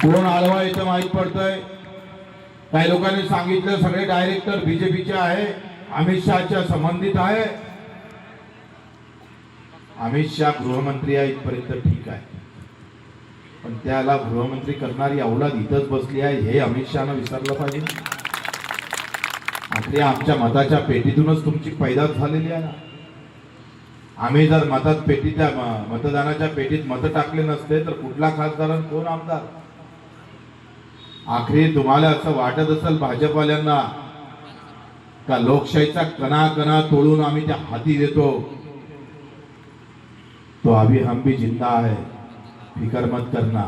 कोण आळवा इथं माहित पडतंय. काही लोकांनी सांगितलं सगळे डायरेक्टर बीजेपीचे आहे, अमित शहाच्या संबंधित आहे. अमित शहा गृहमंत्री आहे इथपर्यंत ठीक आहे, पण त्याला गृहमंत्री करणारी अवलाद इथंच बसली आहे हे अमित शहानं विसरलं पाहिजे. आपल्या आमच्या मताच्या पेटीतूनच तुमची पैदास झालेली आहे ना. आम्ही जर मतदानाच्या पेटीत मत टाकले नसते तर कुठला खासदार आणि कोण आमदार. आखरी तुम्हाला असं वाटत असेल भाजपवाल्यांना का लोकशाहीचा कणा कणा तोडून आम्ही त्या हाती देतो, तो अभी हम भी जिंदा है, फिकर मत करना.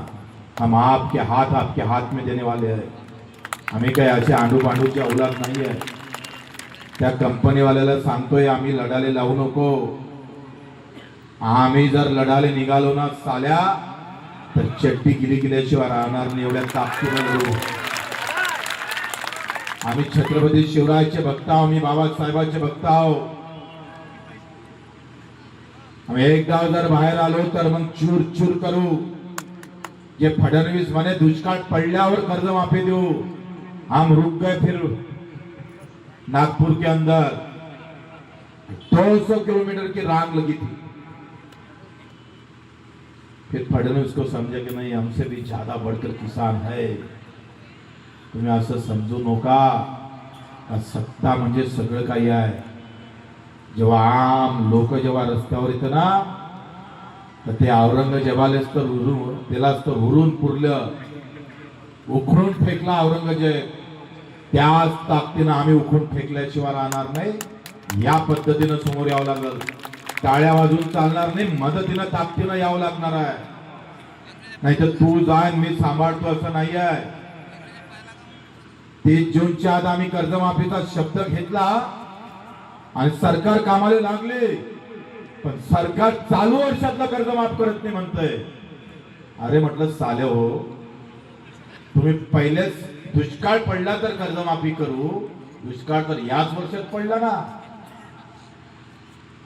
हम आपके हाथ में देने वाले हैं. आम्ही काही असे आंडू पांडूची औलाद नाही आहे. त्या कंपनी वाल्याला सांगतोय आम्ही लढाले लावू नको. आम्ही जर लढाले निघालो ना साल्या तर चट्टी गिल्याशिवाय राहणार नाही. एवढ्या ताकदीने लढू. आम्ही छत्रपती शिवरायाचे भक्त आहोत, आम्ही बाबासाहेबांचे भक्त आहोत. आम्ही एकदा जर बाहेर आलो तर मग चूर चूर करू. जे फडणवीस म्हणे दुष्काळ पडल्यावर कर्जमाफी देऊ, हम रुक गए. फिर नागपुर के अंदर 200 किलोमीटर की रांग लगी थी. फिर फडणवीस को समझे कि नहीं हमसे भी ज्यादा बढ़कर किसान है. तुम्ही असं समजू नका का सत्ता म्हणजे सगळं काही आहे. जेव्हा आम लोक जेव्हा रस्त्यावर येतं ना तर ते औरंगजेबालाच तर त्यालाच तर उरून पुरलं, उखडून फेकला औरंगजेब. त्याच ताकदीनं आम्ही उखडून फेकल्याशिवाय राहणार नाही. या पद्धतीनं समोर यावं लागल. टाळ्या वाजून चालणार नाही, मदतीनं ताकदीनं यावं लागणार आहे. नाहीतर तू जाय मी सांभाळतो असं नाही आहे. 30 जूनच्या आत आम्ही कर्जमाफीचा शब्द घेतला आणि सरकार कामाला लागले, पण सरकार चालू वर्षातलं कर्ज माफ करत नाही म्हणतंय. अरे म्हटलं साले हो, तुम्ही पहिलेच दुष्काळ पडला तर कर्जमाफी करू. दुष्काळ तर याच वर्षात पडला ना.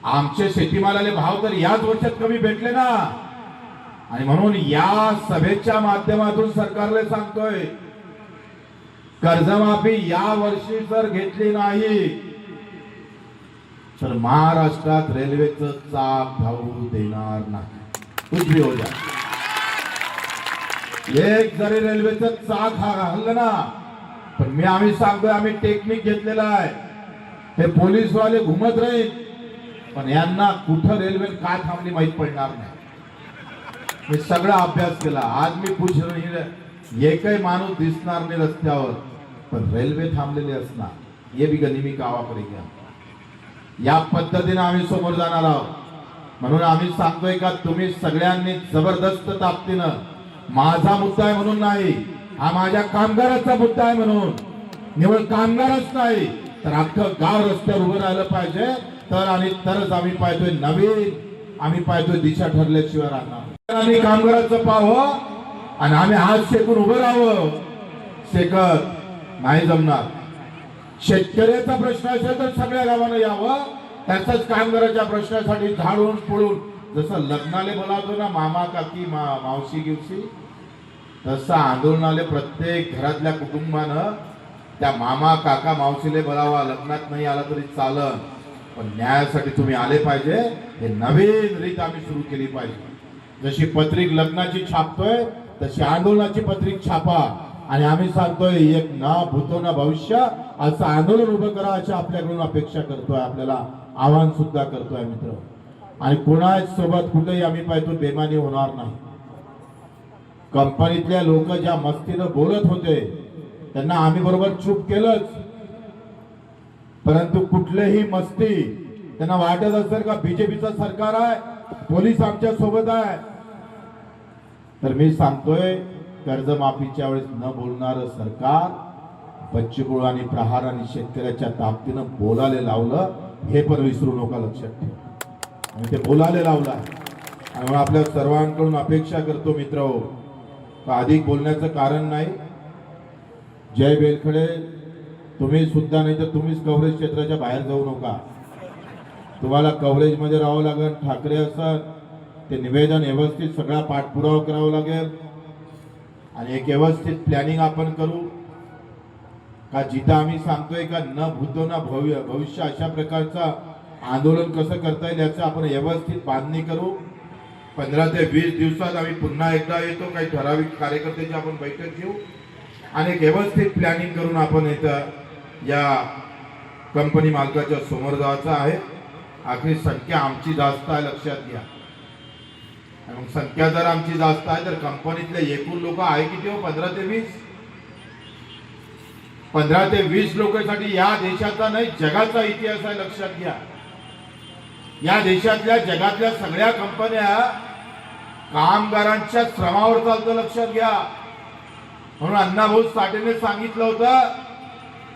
आमचे शेतीमालाले भाव तर याच वर्षात कमी भेटले ना. आणि म्हणून या सभेच्या माध्यमातून सरकारला सांगतोय, कर्जमाफी या वर्षी जर घेतली नाही तर महाराष्ट्रात रेल्वेचं चाक धावू देणार नाही. कुछ भी हो जाए. एक जरी रेल्वेचं चाक हल्लं ना, पण आम्ही सांगतोय आम्ही टेक्निक घेतलेला आहे. हे पोलीसवाले घुमत राहील पण यांना कुठं रेल्वे काय थांबली माहित पडणार नाही. मी सगळा अभ्यास केला. आज मी पूछलं एकही माणूस दिसणार नाही रस्त्यावर, पण रेल्वे थांबलेली असणार. हे भी गनिमी कावा करेगा. या पद्धतीने आम्ही समोर जाणार आहोत. म्हणून आम्ही सांगतोय का तुम्ही सगळ्यांनी जबरदस्त ताकदीनं, माझा मुद्दा आहे म्हणून नाही, हा माझ्या कामगाराचा मुद्दा आहे म्हणून, निवड कामगारच नाही तर अख्खं गाव रस्त्यावर उभं राहिलं पाहिजे. तर आणि तरच आम्ही पाहतोय नवीन, आम्ही पाहतोय दिशा ठरल्याशिवाय राहणार. आणि कामगाराचं पाहावं आणि आम्ही हात शेकून उभं राहावं, शेकत नाही जमणार. शेतकऱ्याचा प्रश्न असेल तर सगळ्या गावानं यावं. त्याचाच कामगाराच्या प्रश्नासाठी झाडून पळून जसं लग्नाले बोलावतो ना मामा काकी मावशी गिवशी, तसं आंदोलनाले प्रत्येक घरातल्या कुटुंबानं त्या मामा काका मावशीले बोलावा. लग्नात नाही आला तरी चालन, पण न्यायासाठी तुम्ही आले पाहिजे. हे नवीन रीत आम्ही सुरू केली पाहिजे. जशी पत्रिक लग्नाची छापतोय तशी आंदोलनाची पत्रिक छापा. आणि आम्ही सांगतोय एक ना भूतो ना भविष्य असं आंदोलन उभं करा अशी आपल्याकडून अपेक्षा करतोय. आपल्याला आवाहन सुद्धा करतोय मित्र. आणि कोणाच सोबत कुठेही आम्ही पाहतो बेमानी होणार नाही. कंपनीतल्या लोक ज्या मस्तीनं बोलत होते त्यांना आम्ही बरोबर चूप केलंच, परंतु कुठलीही मस्ती त्यांना वाटत असेल का बीजेपीचं सरकार आहे, पोलीस आमच्या सोबत आहे, तर मी सांगतोय कर्जमाफीच्या वेळेस न बोलणारं सरकार बच्चू आणि प्रहार आणि शेतकऱ्याच्या ताकदीनं बोलायला लावलं. हे पण विसरू नका, लक्षात ठेवा. आणि ते बोलायला लावलं. आणि आपल्या सर्वांकडून अपेक्षा करतो मित्र का अधिक बोलण्याचं कारण नाही. जय बेलखडे, तुम्ही सुद्धा नाही तर तुम्हीच कव्हरेज क्षेत्राच्या बाहेर जाऊ नका. तुम्हाला कव्हरेज मध्ये राहावं लागेल. ठाकरे असं ते निवेदन व्यवस्थित सगळा पाठपुरावा करावा लागेल. आणि एक व्यवस्थित प्लॅनिंग आपण करू का जिथं आम्ही सांगतोय का न भूतो ना भविष्य अशा प्रकारचा आंदोलन कसं करता येईल याचं आपण व्यवस्थित बांधणी करू. 15 ते 20 दिवसात आम्ही पुन्हा एकदा येतो. काही ठराविक कार्यकर्त्यांची आपण बैठक घेऊ आणि एक व्यवस्थित प्लॅनिंग करून आपण इथं या कंपनी मालकाच्या समोर जायचं आहे. आखरी संख्या आमची जास्त आहे लक्षात घ्या. मग संख्या जर आमची जास्त आहे तर कंपनीतले एकूण लोक आहे किती हो? 15 ते 20. 15 ते 20 लोकांसाठी या देशाचा नाही जगाचा इतिहास आहे लक्षात घ्या. या देशातल्या जगातल्या सगळ्या कंपन्या कामगारांच्या श्रमावर चालतं लक्षात घ्या. म्हणून अण्णाभाऊ साठेने सांगितलं होतं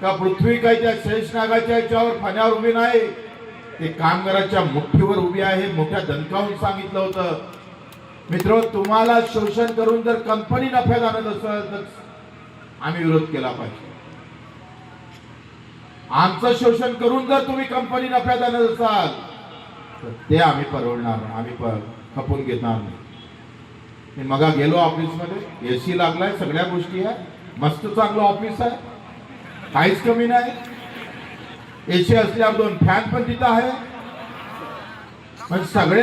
का पृथ्वी काही त्या शेषनागाच्या याच्यावर फण्यावर उभी नाही, ते कामगाराच्या मुठीवर उभी आहे. मोठ्या दणकावून सांगितलं होतं. मित्र, तुम्हाला शोषण करून जर कंपनी नफ्यात आणत असेल तर आम्ही विरोध केला पाहिजे. आमचं शोषण करून जर तुम्ही कंपनी नफ्यात आणत असाल तर ते आम्ही परवडणार, आम्ही खपून घेणार नाही. मी मगा गेलो ऑफिसमध्ये, एसी लागलाय, सगळ्या गोष्टी आहे, मस्त चांगलं ऑफिस आहे, काहीच कमी नाही. एसी असल्यावर 2 फॅन पण तिथं आहे. पण सगळे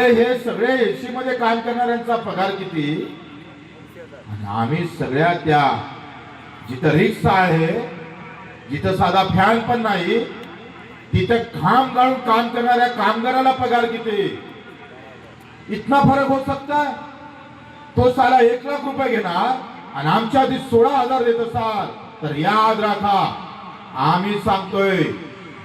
एसी मध्ये काम करणाऱ्यांचा पगार किती? आणि आम्ही सगळ्या त्या जिथं रिक्षा आहे, जिथं साधा फॅन पण नाही, तिथे घाम गाळून काम करणाऱ्या कामगाराला पगार किती? इतना फरक हो सकता है? तो साला 1 लाख रुपये घेणार आणि आमच्या आधी 16,000 देत असाल तर याद राखा, आम्ही सांगतोय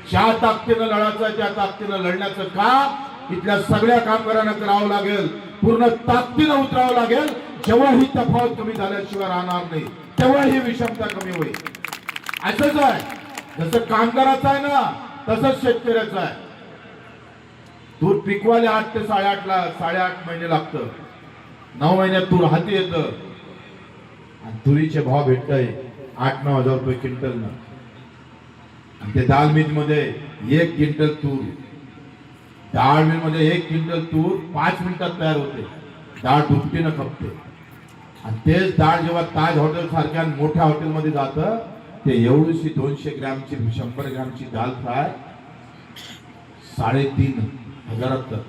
ज्या ताकदीनं लढायचं त्या ताकदीनं लढण्याचं काम इथल्या सगळ्या कामगारांना करावं लागेल. पूर्ण ताकदीनं उतरावं लागेल. जेव्हा ही तफावत कमी झाल्याशिवाय राहणार नाही तेव्हा ही विषमता कमी होईल. असंच आहे, जसं कामगाराचं आहे ना तसंच शेतकऱ्याचं आहे. तूर पिकवायला 8 ते 8.5 महिने लागतं. 9 महिन्यात तूर हाती येतं आणि तुरीचे भाव भेटतंय 8-9 हजार रुपये क्विंटल. आणि ते दाल मिल मध्ये 1 क्विंटल तूर, डाळ मिल मध्ये 1 क्विंटल तूर 5 मिनिटात तयार होते. डाळ दुपटीनं खपते. आणि तेच डाळ जेव्हा ताज हॉटेल सारख्या मोठ्या हॉटेलमध्ये जातं ते एवढीशी 200 ग्रॅमची 100 ग्रॅमची दाल फ्राय 3,500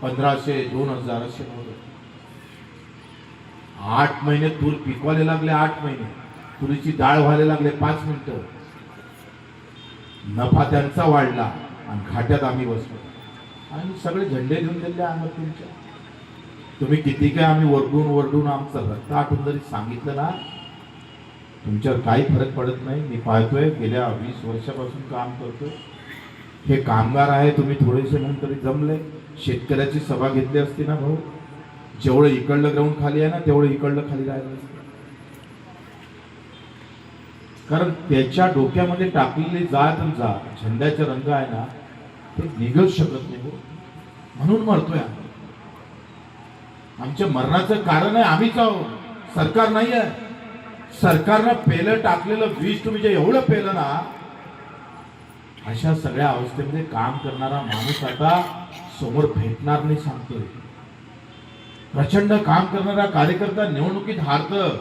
1500-2000 असे. 8 महिने तूर पिकवायला लागले, 8 महिने तुरीची डाळ व्हायला लागले 5 मिनिटं. नफा त्यांचा वाढला आणि घाट्यात आम्ही बसलो. आणि सगळे झंडे घेऊन दिले आम्हाला तुमच्या. तुम्ही किती काय आम्ही वरडून आमचं रक्त आटून जरी सांगितलं ना, तुमच्यावर काही फरक पडत नाही. मी पाहतोय, गेल्या 20 वर्षापासून काम करतोय. हे कामगार आहे, तुम्ही थोडेसे म्हणून तरी जमले. शेतकऱ्याची सभा घेतली असती ना भाऊ, जेवढं इकडलं ग्राउंड खाली आहे ना तेवढं इकडलं खाली राहिलं असतं. कारण त्याच्या डोक्यामध्ये टाकलेली जा झेंड्याचा रंग आहे ना ते निघूच शकत नाही हो. म्हणून मरतोय आम्ही. आमच्या मरणाचं कारण आहे आम्हीच आहोत, सरकार नाही आहे. सरकारनं पेलं टाकलेलं विष तुम्ही जे एवढं पेलं ना, अशा सगळ्या अवस्थेमध्ये काम करणारा माणूस आता समोर भेटणार नाही सांगतोय. प्रचंड काम करणारा कार्यकर्ता निवडणुकीत हारतं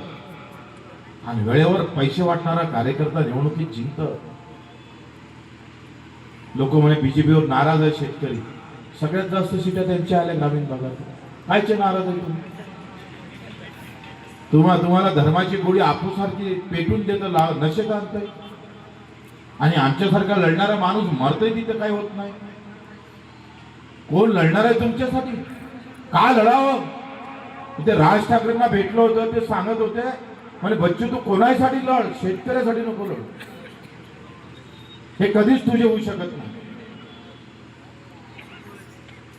आणि वेळेवर पैसे वाटणारा कार्यकर्ता निवडणुकीत जिंकतं. लोक म्हणे बीजेपीवर नाराज आहे शेतकरी. सगळ्यात जास्त सीटा त्यांच्या आल्या ग्रामीण भागात. कायचे नाराज आहे तुम्ही? तुम्हाला धर्माची गोळी आपूसारखी पेटून देतं, नशेत आणतंय. आणि आमच्यासारखा लढणारा माणूस मरतोय तिथं काही होत नाही. कोण लढणार आहे तुमच्यासाठी? का लढावं? तिथे राज ठाकरेंना भेटलो होतं, ते सांगत होते म्हणजे बच्चू तू कोणासाठी लढ, शेतकऱ्यासाठी नको लढ. हे कधीच तुझे होऊ शकत नाही.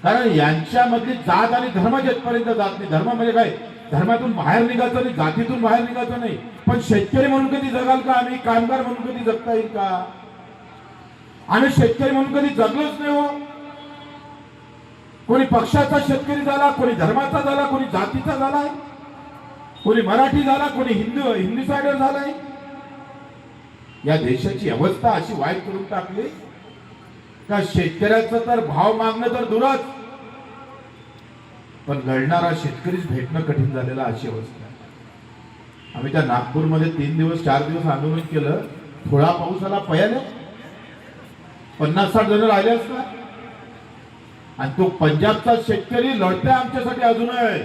कारण यांच्यामधली जात आणि धर्म जेथपर्यंत जात नाही. धर्म म्हणजे काय? धर्मातून बाहेर निघायचं नाही, जातीतून बाहेर निघायचं नाही. पण शेतकरी म्हणून कधी जगाल का आम्ही? कामगार म्हणून कधी जगता येईल का? आम्ही शेतकरी म्हणून कधी जगलोच नाही हो. कोणी पक्षाचा शेतकरी झाला, कोणी धर्माचा झाला, कोणी जातीचा झालाय, कोणी मराठी झाला, कोणी हिंदी साइडर झालाय. या देशाची अवस्था अशी वाईट करून टाकली का शेतकऱ्याचा तर भाव मागणं तर दूरच, पण लढणारा शेतकरीच भेटणं कठीण झालेलं अशी अवस्था आहे. आम्ही त्या नागपूरमध्ये 3 दिवस 4 दिवस आंदोलन केलं. थोडा पाऊस आला पयाले 50-60 जण राहिले असतात. आणि तो पंजाबचा शेतकरी लढतोय आमच्यासाठी अजूनही.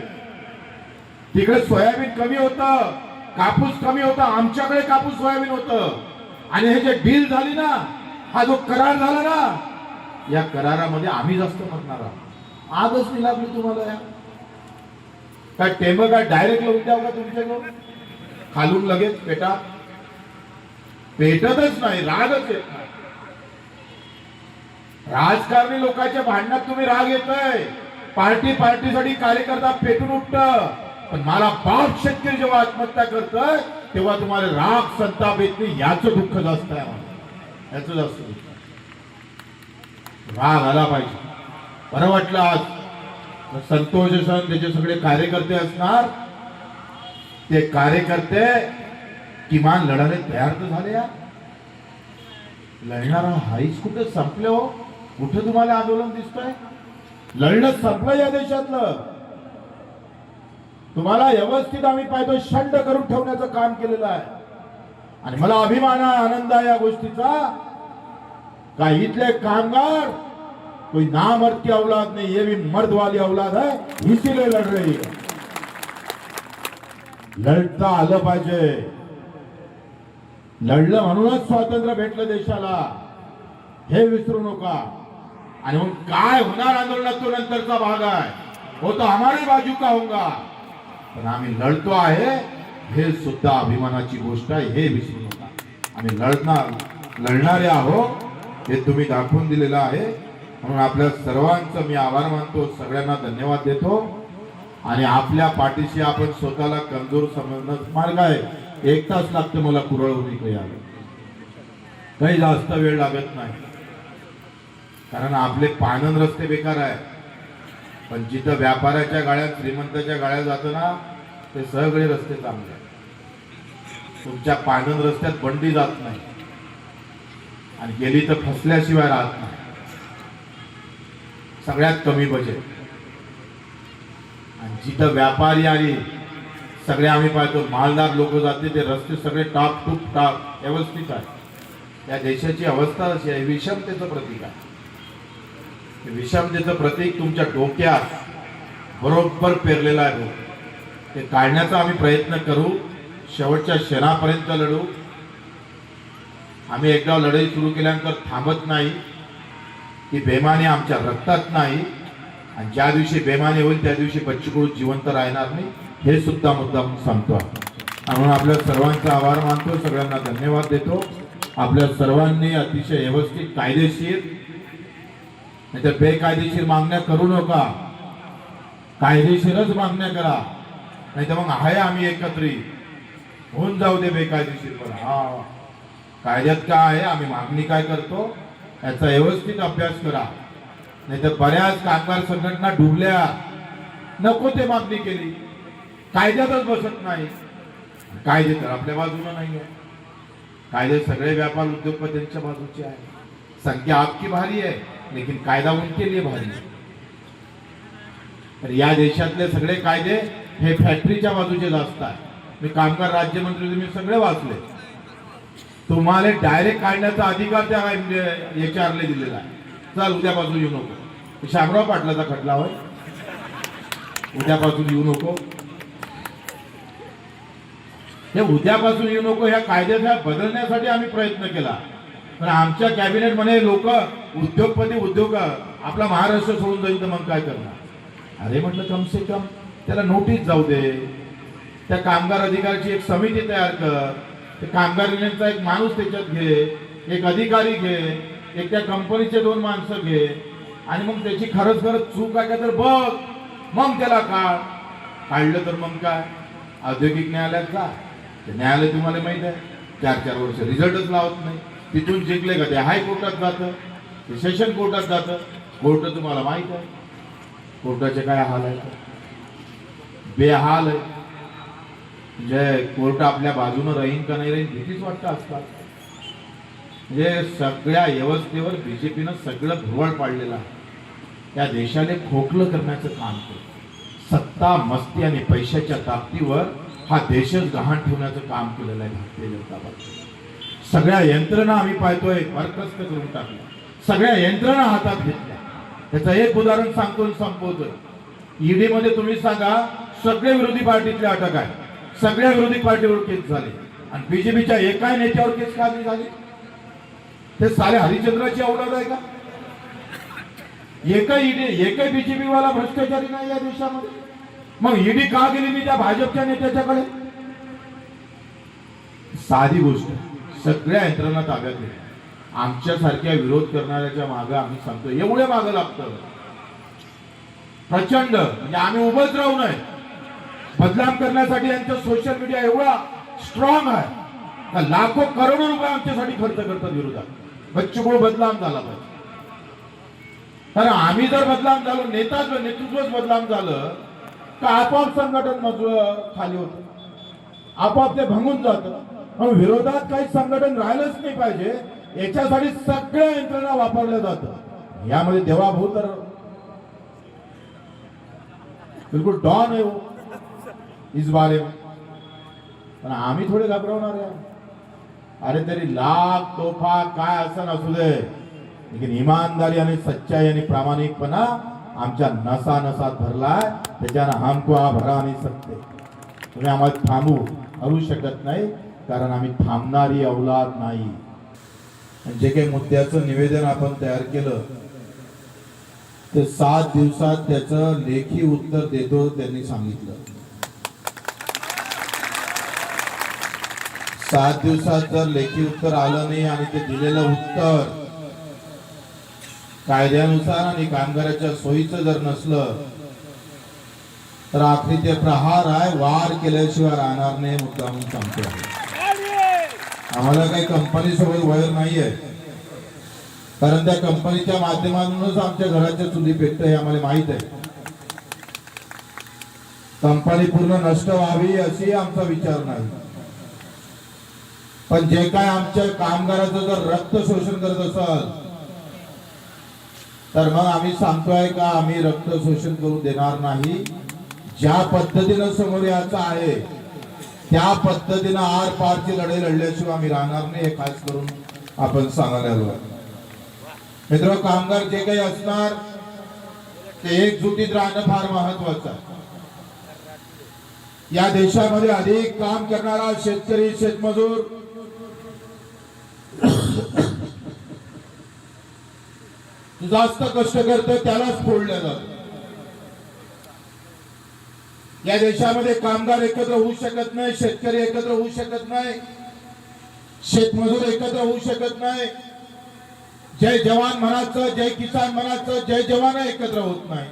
तिकडे सोयाबीन कमी होतं, कापूस कमी होता, आमच्याकडे कापूस सोयाबीन होतं. आणि हे जे डील झाली ना, हा जो करार झाला ना, या करारामध्ये आम्ही जास्त मरणार आहोत. आजच नाही लागली तुम्हाला या काय टेंब काय डायरेक्ट लावून द्यावं का तुमच्याजवळ खालून लगेच पेटतच नाही, रागच येत नाही. राजकारणी लोकांच्या भांडणात तुम्ही राग येतोय. पार्टीसाठी कार्यकर्ता पेटून उठत. पण मला बाप शेतकरी जेव्हा आत्महत्या करतोय तेव्हा तुम्हाला राग संताप येत नाही. याचं दुःख जास्त आहे मला, याचं जास्त दुःख. राग आला पाहिजे. बरं वाटलं आज संतोष सण त्याचे सगळे कार्यकर्ते असणार. ते कार्यकर्ते किमान लढायला तयार तर झाले. या लढणारा हाईच कुठे संपले हो? कुठे तुम्हाला आंदोलन दिसतंय? लढणं संपलं या देशातलं. तुम्हाला व्यवस्थित आम्ही पाहतो शंड करून ठेवण्याचं काम केलेलं आहे. आणि मला अभिमान आहे, आनंद आहे या गोष्टीचा. का इथले कामगार कोई नामर्द की औलाद नहीं, ये भी मर्द वाली औलाद है, इसीलिए लड़ रही है. लढता आलं पाहिजे. लढलं म्हणूनच स्वातंत्र्य भेटलं देशाला, हे विसरू नका. आणि मग काय होणार आंदोलनात तो नंतरचा भाग आहे. हो तो हमारी बाजू का होगा. पण आम्ही लढतो आहे हे सुद्धा अभिमानाची गोष्ट आहे, हे विसरू नका. आम्ही लढणारे आहोत हे तुम्ही दाखवून दिलेलं आहे. म्हणून आपल्या सर्वांचं मी आभार मानतो, सगळ्यांना धन्यवाद देतो. आणि आपल्या पाठीशी आपण स्वतःला कमजोर समजणं मार्ग आहे. 1 तास लागतो मला कुरळहून इकडे यायला, काही जास्त वेळ लागत नाही. कारण आपले पानन रस्ते बेकार आहे. पण जिथं व्यापाऱ्याच्या गाड्यात श्रीमंताच्या गाड्या जातं ना, ते सगळे रस्ते चांगले आहेत. तुमच्या पानन रस्त्यात बंडी जात नाही आणि गेली तर फसल्याशिवाय राहत नाही. सगळ्यात कमी बजेट. आणि जिथं व्यापारी आणि सगळे आम्ही पाहतो मालदार लोक जाते, ते रस्ते सगळे टाप व्यवस्थित आहे. या देशाची अवस्था अशी आहे. विषमतेचं प्रतीक आहे. विषमतेचं प्रतीक तुमच्या डोक्यात बरोबर पेरलेलं आहे. ते काढण्याचा आम्ही प्रयत्न करू. शेवटच्या क्षणापर्यंत लढू. आम्ही एकदा लढाई सुरू केल्यानंतर थांबत नाही. ही बेमानी आमच्या रक्तात नाही. आणि ज्या दिवशी बेमानी होईल त्या दिवशी बच्चू कडू जिवंत राहणार नाही, हे सुद्धा मुद्दा सांगतो. म्हणून आपल्या सर्वांचा आभार मानतो, सगळ्यांना धन्यवाद देतो. आपल्या सर्वांनी अतिशय व्यवस्थित कायदेशीर, नाही तर बेकायदेशीर मागण्या करू नका. कायदेशीरच मागण्या करा. नाही तर मग आहे आम्ही एकत्रित होऊन जाऊ दे बेकायदेशीर. पण हा कायद्यात काय आहे, आम्ही मागणी काय करतो याचा व्यवस्थित अभ्यास करा. नाही तर बऱ्याच कामगार संघटना डुबल्या, नको ते मागणी केली, कायद्यातच बसत नाही. कायदे तर आपल्या बाजूला नाही आहे. कायदे सगळे व्यापार उद्योगपतींच्या बाजूचे आहे. संख्या आपकी भारी है लेकिन कायदा उनके लिए भारी है. तर या देशातले सगळे कायदे हे फॅक्टरीच्या बाजूचे जास्त आहे. मी कामगार राज्यमंत्री तुम्ही सगळे वाचले. तुम्हाला डायरेक्ट काढण्याचा अधिकार त्या HR दिलेला आहे. चल उद्यापासून येऊ नको. शामराव पाटलाचा खटला होय, उद्यापासून येऊ नको. हे उद्यापासून येऊ नको ह्या कायद्याचा बदलण्यासाठी आम्ही प्रयत्न केला. पण आमच्या कॅबिनेट मध्ये लोक उद्योग आपला महाराष्ट्र सोडून जाईल तर मग काय करणार. अरे म्हटलं कम से कम त्याला नोटीस जाऊ दे. त्या कामगार अधिकाराची एक समिती तयार कर. ते कामगार युनियनचा एक माणूस त्याच्यात घे, एक अधिकारी घे, एक त्या कंपनीचे 2 माणसं घे. आणि मग त्याची खरंच चूक आहे का तर बघ, मग त्याला काढलं तर मग काय औद्योगिक न्यायालयात जा. ते न्यायालय तुम्हाला माहित आहे 4-4 वर्ष रिझल्टच लावत नाही. तिथून जिंकले का ते हायकोर्टात जातं, ते सेशन कोर्टात जातं. कोर्ट तुम्हाला माहित आहे कोर्टाचे काय हाल आहे, बेहाल आहे. म्हणजे कोर्ट आपल्या बाजूने राहीन का नाही राहीन भीतीच वाटतं असतात. म्हणजे सगळ्या व्यवस्थेवर बीजेपीनं सगळं भुरळ पाडलेलं आहे. त्या देशाने खोकलं करण्याचं काम करतो. सत्ता मस्ती आणि पैशाच्या ताकदीवर हा देशच गहाण ठेवण्याचं काम केलेलं आहे भारतीय जनता पक्षाने. सगळ्या यंत्रणा आम्ही पाहतोय बरखास्त करून टाकल्या, सगळ्या यंत्रणा हातात घेतल्या. त्याचं एक उदाहरण सांगतो आणि संपवतोय. ईडी मध्ये तुम्ही सांगा, सगळे विरोधी पार्टीतले अटक आहे, सगळ्या विरोधी पार्टीवर केस झाले आणि बीजेपीच्या एकाही नेत्यावर केस का नाही झाली? ते सारे हरिश्चंद्राची औलाद आहे का? एकही बीजेपी वाला भ्रष्टाचारी नाही या देशामध्ये. मग ईडी का गेली मी त्या भाजपच्या नेत्याच्याकडे? साधी गोष्ट, सगळ्या यंत्रणा ताब्यात घेतल्या. आमच्यासारख्या विरोध करणाऱ्याच्या मागे आम्ही सांगतो एवढे मागे लागतं प्रचंड, म्हणजे आम्ही उभंच राहू नये. बदनाम करण्यासाठी यांचं सोशल मीडिया एवढा स्ट्रॉंग आहे का लाखो करोडो रुपये आमच्यासाठी खर्च करतात विरोधात. बच्चूभाऊ बदनाम झाला पाहिजे. कारण आम्ही जर बदनाम झालो, नेतृत्वच बदनाम झालं तर आपोआप संघटन खाली होतं, आपोआप ते भंगून जातं. मग विरोधात काही संघटन राहिलंच नाही पाहिजे, याच्यासाठी सगळ्या यंत्रणा वापरल्या जातं. यामध्ये देवाभाऊ तर बिलकुल डॉन आहे वो इस बारे में. पण आम्ही थोडे घाबरवणार आहे. अरे तरी लाख तोफा काय असं नसू दे, लेकिन इमानदारी आणि सच्चाई आणि प्रामाणिकपणा आमच्या नसा नसात भरलाय. त्याच्यानं हमको भरा नाही सकते. तुम्ही आम्हाला हरू शकत नाही, कारण आम्ही थांबणारी औलाद नाही. जे काही मुद्द्याचं निवेदन आपण तयार केलं ते 7 दिवसात त्याचं लेखी उत्तर देतो त्यांनी सांगितलं. 7 दिवसात जर लेखी उत्तर आलं नाही आणि ते दिलेलं उत्तर कायद्यानुसार आणि कामगाराच्या सोयीचं जर नसलं तर आखरी ते प्रहार आहे, वार केल्याशिवाय राहणार नाही. मुद्दा म्हणून सांगतो, आम्हाला काही कंपनी सोबत वैर नाहीये, कारण त्या कंपनीच्या माध्यमातूनच आमच्या घराच्या चुली पेटत हे आम्हाला माहित आहे. कंपनी पूर्ण नष्ट व्हावी अशी आमचा विचार नाही. पण जे काय आमच्या कामगाराचं जर रक्त शोषण करत असाल तर मग आम्ही सांगतोय का आम्ही रक्त शोषण करू देणार नाही. ज्या पद्धतीनं समोर यायचं आहे त्या पद्धतीनं आर पारची लढाई लढल्याशिवाय आम्ही राहणार नाही, हे खास करून आपण सांगायला आलो. मित्र, कामगार जे काही असणार ते एकजुटीत राहणं फार महत्वाचं आहे. या देशामध्ये अधिक काम करणारा शेतकरी, शेतमजूर जास्त कष्ट करतो त्यालाच फोडलं जातं. या देशामध्ये कामगार एकत्र होऊ शकत नाही, शेतकरी एकत्र होऊ शकत नाही, शेतमजूर एकत्र होऊ शकत नाही, जय जवान म्हणायचं, जय किसान म्हणायचं, जय जवान एकत्र होत नाही.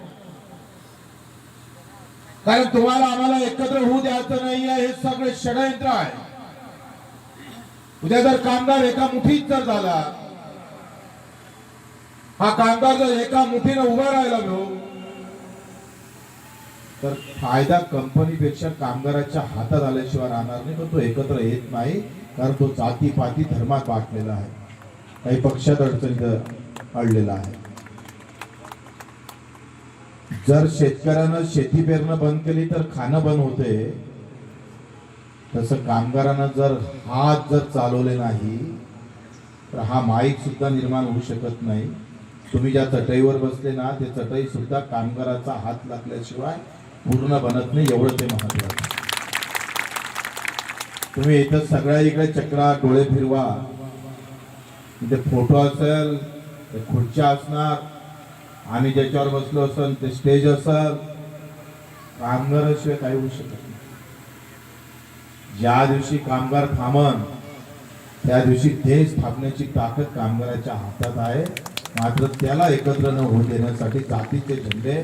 कारण तुम्हाला आम्हाला एकत्र होऊ द्यायचं नाहीये, हे सगळे षडयंत्र आहे. उद्या जर कामगार एका मुठीत जर झाला, हा कामगार जर एका मुठीनं उभा राहिला तर फायदा कंपनीपेक्षा कामगाराच्या हातात आल्याशिवाय राहणार नाही. पण तो एकत्र येत नाही, कारण तो जातीपाती धर्मात वाटलेला आहे, काही पक्षात अडचणीत अडलेला आहे. जर शेतकऱ्यानं शेती पेरणं बंद केली तर खाणं बंद होते, तसं कामगारांना जर हात जर चालवले नाही तर हा माईक सुद्धा निर्माण होऊ शकत नाही. तुम्ही ज्या चटईवर बसले ना, ते चटई सुद्धा कामगाराचा हात लागल्याशिवाय पूर्ण बनत नाही, एवढं ते महत्वाचं. तुम्ही इथं सगळ्या इकडे चक्रा डोळे फिरवा, इथे फोटो असेल, ते खुर्च्या असणार, आम्ही ज्याच्यावर बसलो असेल ते स्टेज असेल, कामगाराशिवाय काही होऊ शकत नाही. ज्या दिवशी कामगार थांबन त्या दिवशी देश स्थापनेची ताकद कामगाराच्या हातात आहे. मात्र त्याला एकत्र न होऊ देण्यासाठी जातीचे झेंडे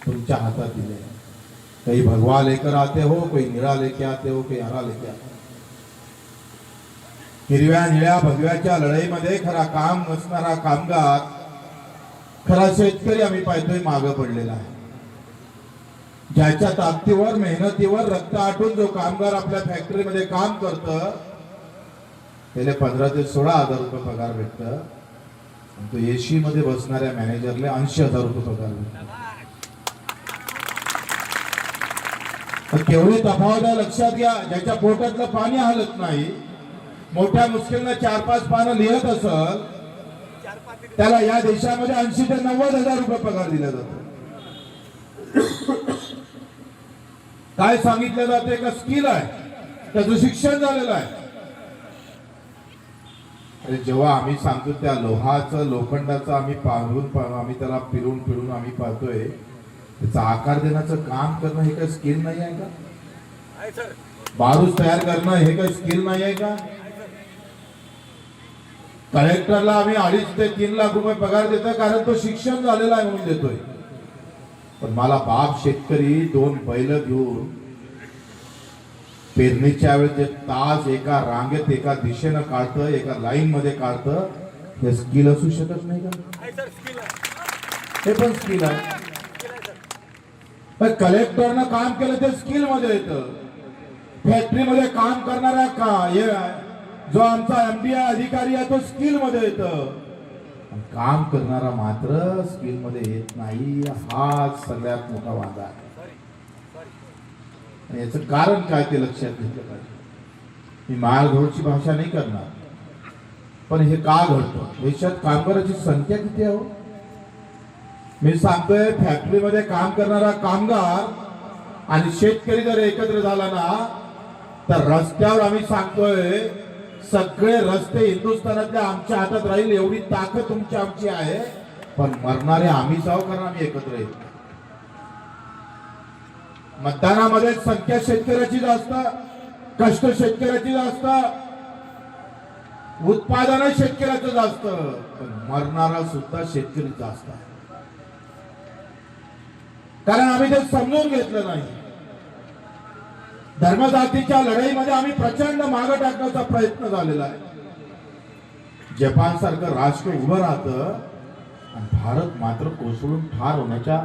तुमच्या हातात दिले. कोई भगवा लेकर आते हो, कोई निळा लेके आते हो, कोई हरा लेके आते हो. हिरव्या निळ्या भगव्याच्या लढाईमध्ये खरा काम नसणारा कामगार, खरा शेतकरी आम्ही पाहतोय मागे पडलेला आहे. ज्याच्या ताकदीवर, मेहनतीवर रक्त आटून जो कामगार आपल्या फॅक्टरीमध्ये काम करतं त्याला 15 ते 16 हजार रुपये पगार भेटतं. तो एसी मध्ये बसणाऱ्या मॅनेजरला 80,000 रुपये पगार भेटतो. केवढी तफावत आहे लक्षात घ्या. ज्याच्या पोटातलं पाणी हलत नाही, मोठ्या मुश्किलनं 4-5 पानं लिहत असल, त्याला या देशामध्ये 80 ते 90,000 रुपये पगार दिला जातो. काय सांगितलं जाते का स्किल आहे, त्याचं शिक्षण झालेलं आहे. अरे जेव्हा आम्ही सांगतो त्या लोहाचं लोखंडाचं आम्ही आम्ही त्याला फिरून आम्ही पाहतोय, त्याचा आकार देण्याचं काम करणं हे काही स्किल नाही आहे का? बारूद तयार करणं हे काही स्किल नाही आहे का? कलेक्टरला आम्ही 2.5 ते 3 लाख रुपये पगार देतो कारण तो शिक्षण झालेला आहे म्हणून देतोय. पण मला बाप शेतकरी 2 बैल घेऊन पेरणीच्या वेळेस जे तास एका रांगेत एका दिशेनं काढतं, एका लाईन मध्ये काढतं, हे स्किल असू शकत नाही का? हे पण स्किल आहे. पण कलेक्टरनं काम केलं ते स्किल मध्ये येतं. फॅक्टरीमध्ये काम करणारा जो आमचा MBA अधिकारी आहे तो स्किल मध्ये येतं. काम करणारा मात्र स्किल मध्ये येत नाही. हा सगळ्यात मोठा वादा आहे. याचं कारण काय ते लक्षात घेतलं पाहिजे. मी माळघोडची भाषा नाही करणार, पण हे का घडतं? देशात कामगाराची संख्या किती आहे? मी सांगतोय, फॅक्टरीमध्ये काम करणारा कामगार आणि शेतकरी जर एकत्र झाला ना, तर रस्त्यावर आम्ही सांगतोय सगळे रस्ते हिंदुस्थानातल्या आमच्या हातात राहील एवढी ताकद तुमची आमची आहे. पण मरणारे आम्हीच आहोत कारण आम्ही एकत्र येतो. मतदानामध्ये संख्या शेतकऱ्याची जास्त, कष्ट शेतकऱ्याची जास्त, उत्पादन शेतकऱ्याचं जास्त, पण मरणारा सुद्धा शेतकरी जास्त आहे. कारण आम्ही ते समजून घेतलं नाही. धर्मजातीच्या लढाईमध्ये आम्ही प्रचंड मागे टाकण्याचा प्रयत्न झालेला आहे. जपान सारखं राष्ट्र उभं राहतं आणि भारत मात्र कोसळून ठार होण्याच्या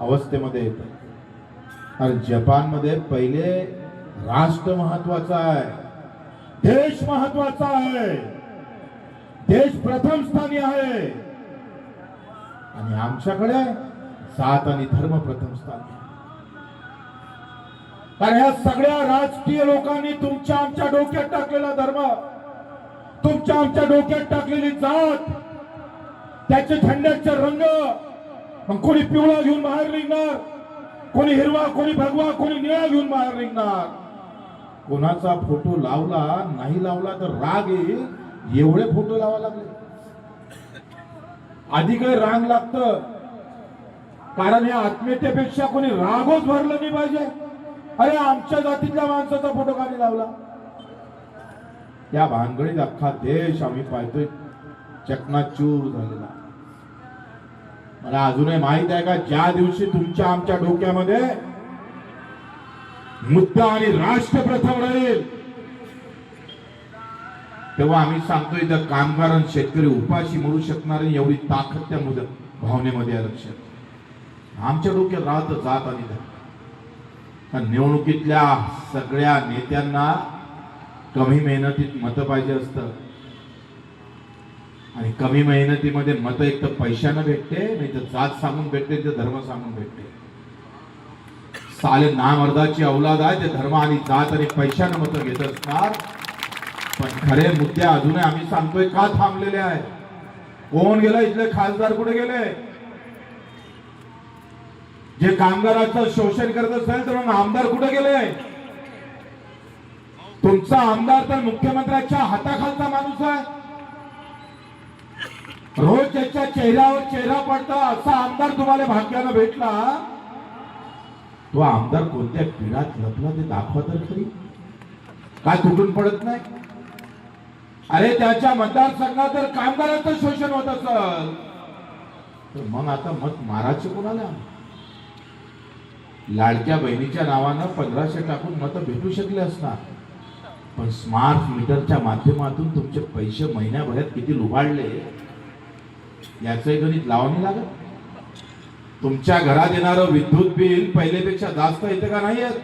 अवस्थेमध्ये येतं. आणि जपानमध्ये पहिले राष्ट्र महत्वाचा आहे, देश महत्वाचा आहे, देश प्रथम स्थानी आहे. आणि आमच्याकडे जात आणि धर्म प्रथम स्थानी. कारण ह्या सगळ्या राजकीय लोकांनी तुमच्या आमच्या डोक्यात टाकलेला धर्म, तुमच्या आमच्या डोक्यात टाकलेली जात, त्याचे झेंड्याचे रंग, मग कोणी पिवळा घेऊन बाहेर निघणार, कोणी हिरवा, कोणी भगवा, कोणी निळा घेऊन बाहेर निघणार. कोणाचा फोटो लावला नाही लावला तर राग येईल, एवढे फोटो लावा लागले. आधी काही राग लागतं, कारण या आत्मीयतेपेक्षा कोणी रागच भरलं नाही पाहिजे. अरे आमच्या जातीतल्या माणसाचा फोटो का नाही लावला? या भानगडीत अख्खा देश आम्ही पाहतोय चकनाचूर झालेला. मला अजूनही माहित आहे का, ज्या दिवशी तुमच्या आमच्या डोक्यामध्ये मुद्दा आणि राष्ट्र प्रथम राहील, तेव्हा आम्ही सांगतोय इथं कामगार आणि शेतकरी उपाशी मरू शकणार नाही एवढी ताकद त्या भावनेमध्ये लक्षात. आमच्या डोक्यात राहत जात आणि धर्म. निवडणुकीतल्या सगळ्या नेत्यांना कमी मेहनतीत मत पाहिजे असतं, आणि कमी मेहनतीमध्ये मत एक तर पैशानं भेटते, नाही तर जात सांगून भेटते, तर धर्म सांगून भेटते. साले नामर्दाची औलाद आहे, ते धर्म आणि जात आणि पैशानं मत घेत असणार. पण खरे मुद्दे अजूनही आम्ही सांगतोय का थांबलेले आहे? कोण गेला? इथले खासदार कुठे गेले? जे कामगारांचं शोषण करत असेल तर मग आमदार कुठे गेले? तुमचा आमदार तर मुख्यमंत्र्यांच्या हाताखालचा माणूस आहे. रोज त्याच्या चेहऱ्यावर चेहरा पडता असा आमदार तुम्हाला भाग्यानं भेटला. तो आमदार कोणत्या पिढ्यात लपला ते दाखवा तर खरी. काय तुटून पडत नाही? अरे त्याच्या मतदारसंघात जर कामगारांचं शोषण होत असेल तर मग आता मत मारायचे कोणाला? लाडक्या बहिणीच्या नावानं 1500 टाकून मत भेटू शकले असणार, पण स्मार्ट मीटरच्या माध्यमातून तुमचे पैसे महिन्याभरात किती लुबाडले याचं गणित लावानी लागत. तुमच्या घरात येणारं विद्युत बिल पहिलेपेक्षा जास्त येते का नाही येत?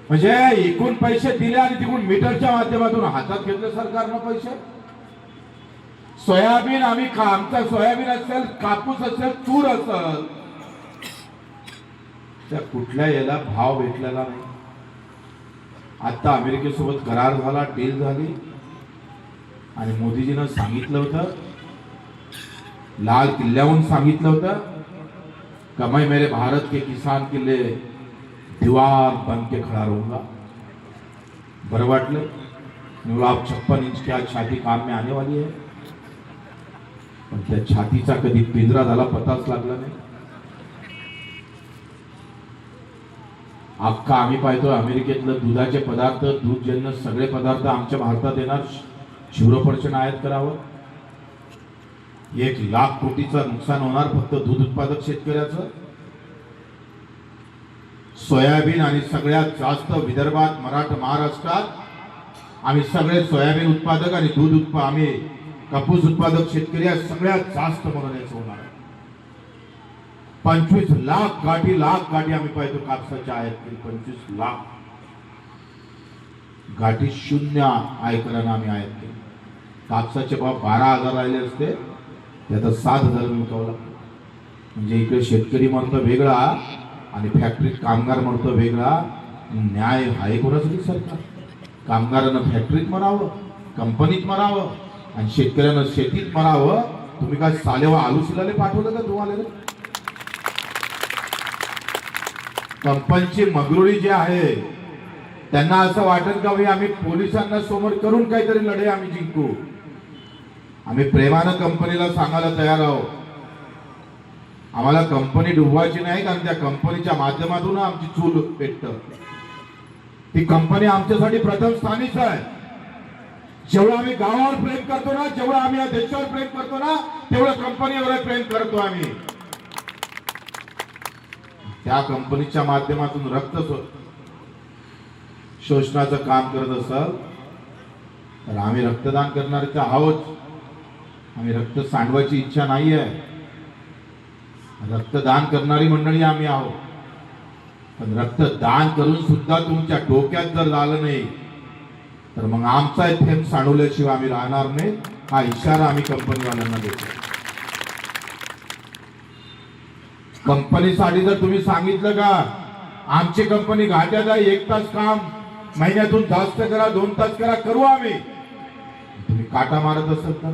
म्हणजे एकूण पैसे दिले आणि तिकडून मीटरच्या माध्यमातून हातात घेतले सरकारनं पैसे. सोयाबीन आम्ही आमचा सोयाबीन असेल, कापूस असेल, तूर असेल, त्या कुठल्या याला भाव भेटलेला नाही. आता अमेरिकेसोबत करार झाला, डील झाली आणि मोदीजीनं सांगितलं होतं, लाल किल्ल्याहून सांगितलं होतं, कमाई मेरे भारत के किसान के लिए दीवार बन के खड़ा रहूंगा. बरं वाटलं. आप 56 इंच की आज छाती काम में आने वाली है. पण त्या छातीचा कधी पिंजरा झाला पताच लागला नाही. अख्खा आम्ही पाहतो अमेरिकेतलं दुधाचे पदार्थ, दूधजन्य सगळे पदार्थ आमच्या भारतात येणार, 0% आयात करावं. 1,00,000 कोटीचं नुकसान होणार फक्त दूध उत्पादक शेतकऱ्याचं. सोयाबीन आणि सगळ्यात जास्त विदर्भात, महाराष्ट्रात आम्ही सगळे सोयाबीन उत्पादक आणि आम्ही कापूस उत्पादक शेतकरी सगळ्यात जास्त म्हणून होणार. 25,00,000 गाठी आम्ही पाहतो कापसाच्या आयात केली. 25,00,000 गाठी शून्य आयकरानं आम्ही आयात केली. कापसाचे भाव 12,000 राहिले असते, ते आता 7,000 विकावं. म्हणजे इकडे शेतकरी म्हणतो वेगळा आणि फॅक्टरीत कामगार म्हणतो वेगळा. न्याय आहे कोणासाठी सरकार? कामगारांना फॅक्टरीत मरावं, कंपनीत मरावं आणि शेतकऱ्यांना शेतीत मरावं. तुम्ही काय सालेवा आलू शिलाले पाठवलं का तुम्हाला? कंपनीची मगरुळी जी आहे त्यांना असं वाटत का भाई आम्ही पोलिसांना समोर करून काहीतरी लढे आम्ही जिंकू. आम्ही प्रेमानं कंपनीला सांगायला तयार आहोत, आम्हाला कंपनी डुबवायची नाही, कारण त्या कंपनीच्या माध्यमातून आमची चूल पेटतं. ती कंपनी आमच्यासाठी प्रथम स्थानीच आहे. जेवढं आम्ही गावावर प्रेम करतो ना, जेवढं आम्ही या देशावर प्रेम करतो ना, तेवढं कंपनीवर प्रेम करतो आम्ही. त्या कंपनीच्या माध्यमातून रक्त शोषणाचं काम करत असाल तर आम्ही रक्तदान करणारे तर आहोत. आम्ही रक्त सांडवायची इच्छा नाही आहे. रक्तदान करणारी मंडळी आम्ही आहोत. पण रक्तदान करून सुद्धा तुमच्या डोक्यात जर झालं नाही तर मग आमचा थेंब सांडवल्याशिवाय आम्ही राहणार नाही. हा इशारा आम्ही कंपनीवाल्यांना देतो. कंपनीसाठी जर तुम्ही सांगितलं का आमची कंपनी घाट्यात आहे, 1 तास काम महिन्यातून जास्त करा, 2 तास करा, करू आम्ही. तुम्ही काटा मारत असाल तर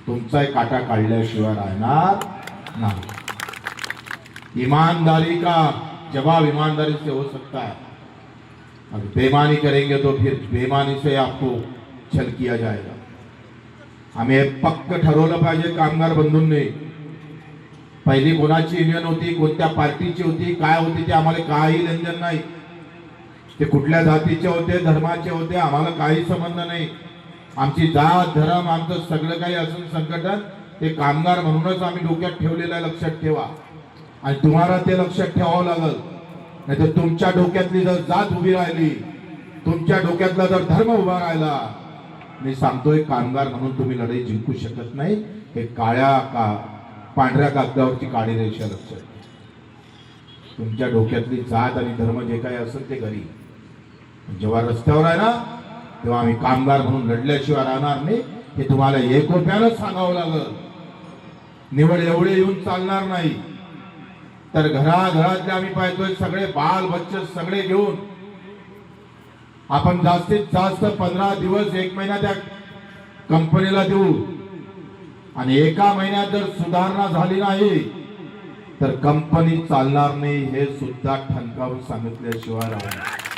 तुमचा काटा काढल्याशिवाय राहणार नहीं. ईमानदारी का जवाब ईमानदारी से हो सकता है. अब बेईमानी करेंगे तो फिर बेईमानी से आपको छल किया जाएगा. हमें पक्क ठरवलं पाहिजे कामगार बंधूंनी. पहिली कोणाची युनियन होती, कोणत्या पार्टीची होती, काय होती ते आम्हाला काही लेनदेन नाही. ते कुठल्या जातीचे होते, धर्माचे होते, आम्हाला काही संबंध नाही. आमची जात धर्म आमचं सगळं काही असून संघटन ते कामगार म्हणूनच आम्ही डोक्यात ठेवलेलं आहे. लक्षात ठेवा. आणि तुम्हाला ते लक्षात ठेवावं लागल. नाहीतर तुमच्या डोक्यातली जर जात उभी राहिली, तुमच्या डोक्यातला जर धर्म उभा राहिला, मी सांगतोय कामगार म्हणून तुम्ही लढाई जिंकू शकत नाही. हे पांढऱ्या कागदावरची काळी रेषा. लक्षात. तुमच्या डोक्यातली जात आणि धर्म जे काही असेल ते घरी. जेव्हा रस्त्यावर आहे ना तेव्हा आम्ही कामगार म्हणून लढल्याशिवाय राहणार नाही. हे तुम्हाला एकोप्यानं सांगावं लागल. निवड एवढे येऊन चालणार नाही. तर घराघरातले आम्ही पाहतोय सगळे बाल बच्चे सगळे घेऊन आपण जास्तीत जास्त 15 दिवस 1 महिना त्या कंपनीला देऊ. आणि एका महिन्यात जर सुधारणा झाली नाही तर कंपनी चालणार नाही. हे सुद्धा ठणकावून सांगितल्याशिवाय राहणार.